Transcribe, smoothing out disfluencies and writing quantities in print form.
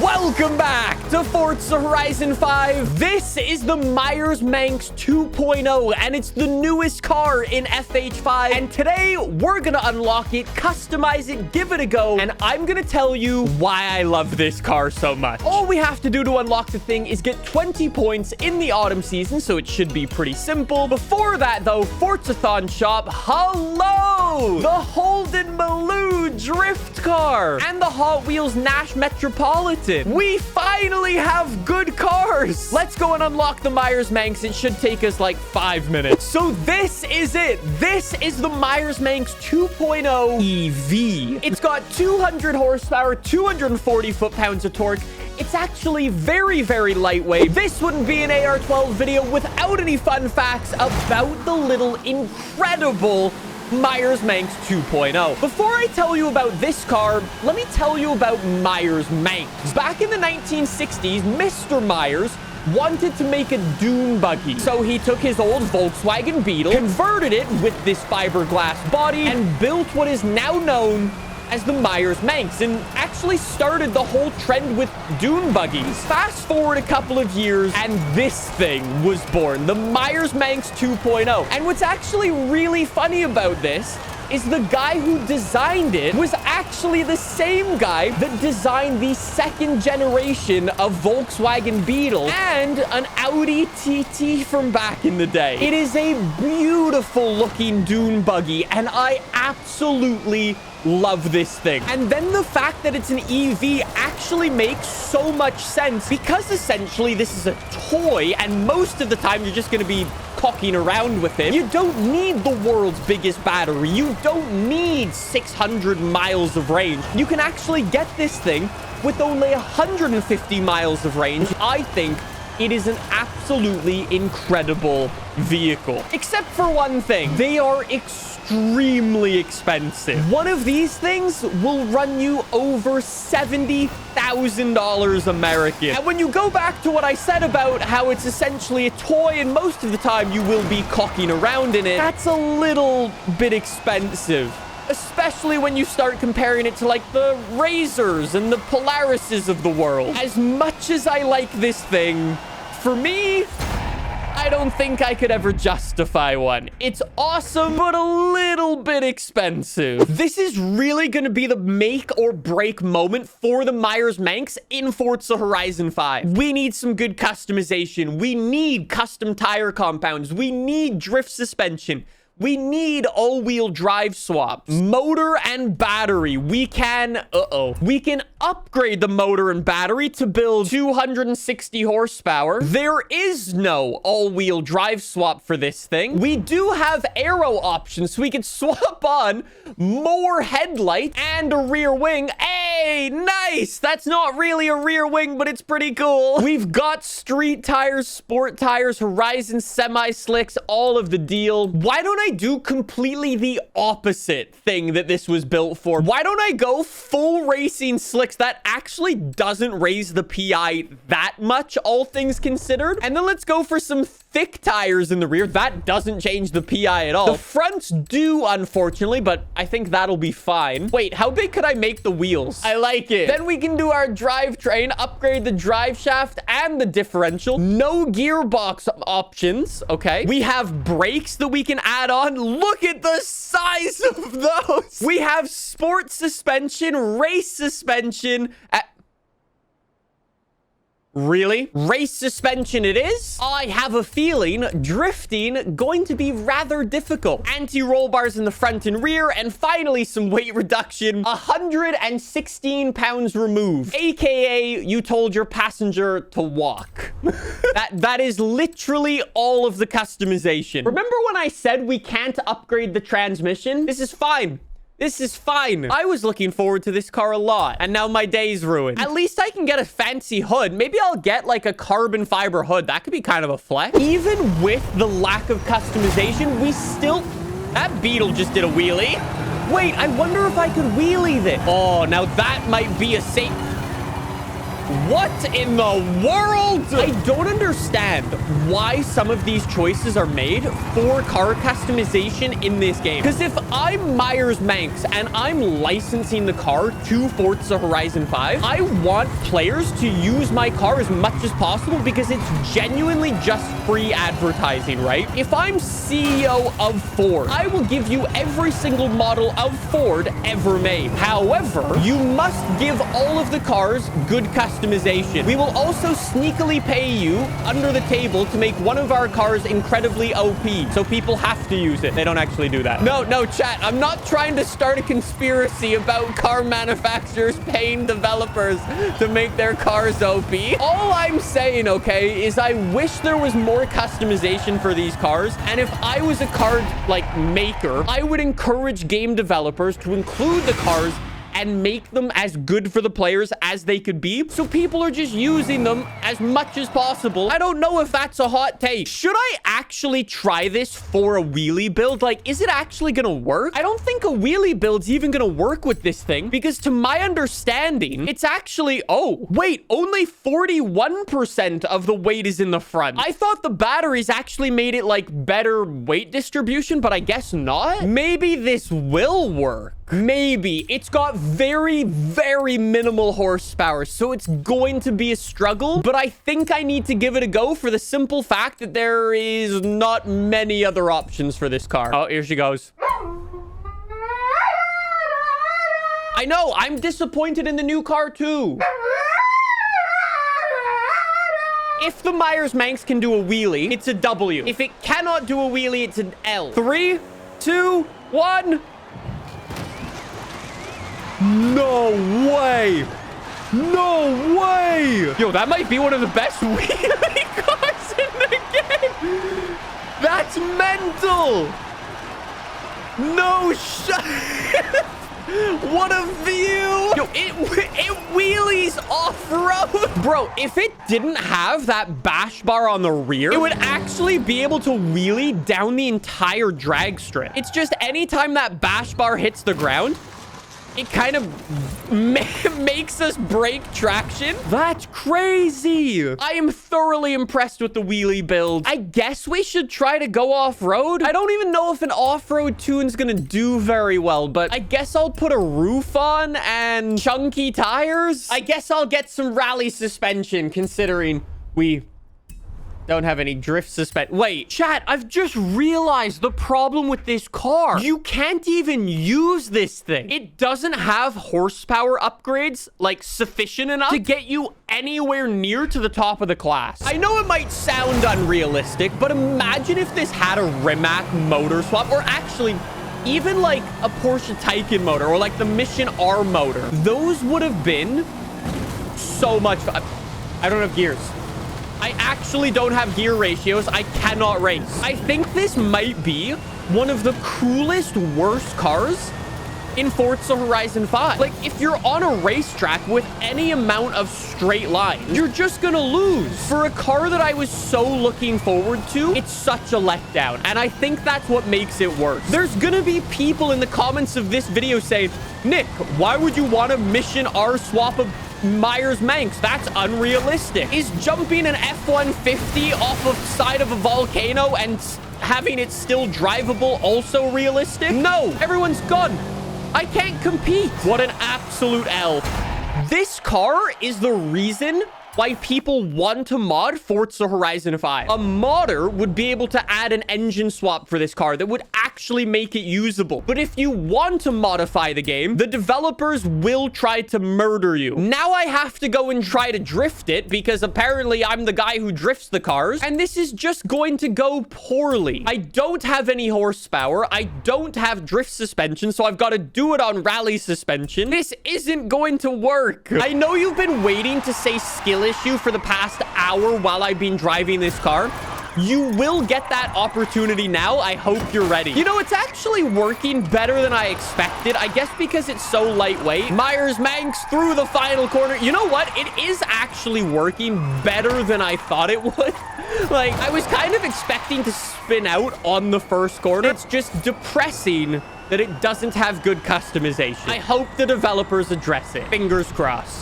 Welcome back to Forza Horizon 5. This is the Meyers Manx 2.0, and it's the newest car in FH5. And today, we're gonna unlock it, customize it, give it a go, and I'm gonna tell you why I love this car so much. All we have to do to unlock the thing is get 20 points in the autumn season, so it should be pretty simple. Before that, though, Forzathon shop, hello! The Holden Maloo drift car and the Hot Wheels Nash Metropolitan. We finally have good cars. Let's go and unlock the Meyers Manx. It should take us like 5 minutes. So this is it. This is the Meyers Manx 2.0 EV. It's got 200 horsepower, 240 foot-pounds of torque. It's actually very, very lightweight. This wouldn't be an AR12 video without any fun facts about the little incredible Meyers Manx 2.0. Before I tell you about this car, let me tell you about Meyers Manx. Back in the 1960s, Mr. Meyers wanted to make a dune buggy. So he took his old Volkswagen Beetle, converted it with this fiberglass body, and built what is now known as the Meyers Manx, and actually started the whole trend with dune buggies. Fast forward a couple of years, and this thing was born, the Meyers Manx 2.0. And what's actually really funny about this is the guy who designed it was actually the same guy that designed the second generation of Volkswagen Beetle and an Audi TT from back in the day. It is a beautiful looking dune buggy, and I absolutely love this thing. And then the fact that it's an EV actually makes so much sense, because essentially this is a toy, and most of the time you're just going to be cocking around with it. You don't need the world's biggest battery. You don't need 600 miles of range. You can actually get this thing with only 150 miles of range. I think it is an absolutely incredible vehicle. Except for one thing, they are extremely expensive. One of these things will run you over $70,000 American. And when you go back to what I said about how it's essentially a toy and most of the time you will be cocking around in it, that's a little bit expensive. Especially when you start comparing it to like the Razors and the Polarises of the world. As much as I like this thing, for me, I don't think I could ever justify one. It's awesome, but a little bit expensive. This is really going to be the make or break moment for the Meyers Manx in Forza Horizon 5. We need some good customization. We need custom tire compounds. We need drift suspension. We need all-wheel drive swaps. Motor and battery. We can upgrade the motor and battery to build 260 horsepower. There is no all-wheel drive swap for this thing. We do have aero options, so we can swap on more headlight and a rear wing. Hey, nice! That's not really a rear wing, but it's pretty cool. We've got street tires, sport tires, Horizon semi-slicks, all of the deal. Why don't I do completely the opposite thing that this was built for? Why don't I go full racing slicks? That actually doesn't raise the PI that much, all things considered. And then let's go for some thick tires in the rear. That doesn't change the PI at all. The fronts do, unfortunately, but I think that'll be fine. Wait, how big could I make the wheels? I like it. Then we can do our drivetrain, upgrade the drive shaft and the differential. No gearbox options. Okay. We have brakes that we can add on. Look at the size of those. We have sport suspension, race suspension. Really? Race suspension it is? I have a feeling drifting going to be rather difficult. Anti-roll bars in the front and rear, and finally some weight reduction. 116 pounds removed. AKA, you told your passenger to walk. That is literally all of the customization. Remember when I said we can't upgrade the transmission? This is fine. This is fine. I was looking forward to this car a lot, and now my day's ruined. At least I can get a fancy hood. Maybe I'll get like a carbon fiber hood. That could be kind of a flex. Even with the lack of customization, we still... That Beetle just did a wheelie. Wait, I wonder if I could wheelie this. Oh, now that might be a safe... What in the world? I don't understand why some of these choices are made for car customization in this game. Because if I'm Meyers Manx and I'm licensing the car to Forza Horizon 5, I want players to use my car as much as possible because it's genuinely just free advertising, right? If I'm CEO of Ford, I will give you every single model of Ford ever made. However, you must give all of the cars good customization. We will also sneakily pay you under the table to make one of our cars incredibly OP, so people have to use it. They don't actually do that. No, chat. I'm not trying to start a conspiracy about car manufacturers paying developers to make their cars OP. All I'm saying, okay, is I wish there was more customization for these cars, and if I was a car like maker, I would encourage game developers to include the cars and make them as good for the players as they could be, so people are just using them as much as possible. I don't know if that's a hot take. Should I actually try this for a wheelie build? Like, is it actually gonna work? I don't think a wheelie build's even gonna work with this thing, because to my understanding, it's actually... Oh, wait, only 41% of the weight is in the front. I thought the batteries actually made it, like, better weight distribution, but I guess not. Maybe this will work. Maybe. It's got very, very minimal horsepower, so it's going to be a struggle, but I think I need to give it a go for the simple fact that there is not many other options for this car. Oh, here she goes. I know, I'm disappointed in the new car too. If the Meyers Manx can do a wheelie, it's a W. If it cannot do a wheelie, it's an L. 3, 2, 1... No way! No way! Yo, that might be one of the best wheelie cars in the game! That's mental! No shot! What a view! Yo, it wheelies off-road! Bro, if it didn't have that bash bar on the rear, it would actually be able to wheelie down the entire drag strip. It's just anytime that bash bar hits the ground, it kind of makes us break traction. That's crazy. I am thoroughly impressed with the wheelie build. I guess we should try to go off-road. I don't even know if an off-road tune's gonna do very well, but I guess I'll put a roof on and chunky tires. I guess I'll get some rally suspension, considering we don't have any drift suspension. Wait, chat, I've just realized the problem with this car. You can't even use this thing. It doesn't have horsepower upgrades, like, sufficient enough to get you anywhere near to the top of the class. I know it might sound unrealistic, but imagine if this had a Rimac motor swap, or actually even like a Porsche Taycan motor, or like the Mission R motor. Those would have been so much fun. I don't have gears. I actually don't have gear ratios. I cannot race. I think this might be one of the coolest, worst cars in Forza Horizon 5. Like, if you're on a racetrack with any amount of straight lines, you're just gonna lose. For a car that I was so looking forward to, it's such a letdown. And I think that's what makes it worse. There's gonna be people in the comments of this video saying, Nick, why would you want a Mission R swap of Meyers Manx? That's unrealistic. Is jumping an F-150 off of side of a volcano and having it still drivable also realistic? No, everyone's gone. I can't compete. What an absolute L. This car is the reason why people want to mod Forza Horizon 5. A modder would be able to add an engine swap for this car that would actually make it usable. But if you want to modify the game, the developers will try to murder you. Now I have to go and try to drift it because apparently I'm the guy who drifts the cars, and this is just going to go poorly. I don't have any horsepower. I don't have drift suspension, so I've got to do it on rally suspension. This isn't going to work. I know you've been waiting to say skill issue for the past hour while I've been driving this car. You will get that opportunity now. I hope you're ready. You know, it's actually working better than I expected. I guess because it's so lightweight. Meyers Manx through the final corner. You know what? It is actually working better than I thought it would. Like, I was kind of expecting to spin out on the first corner. It's just depressing that it doesn't have good customization. I hope the developers address it. Fingers crossed.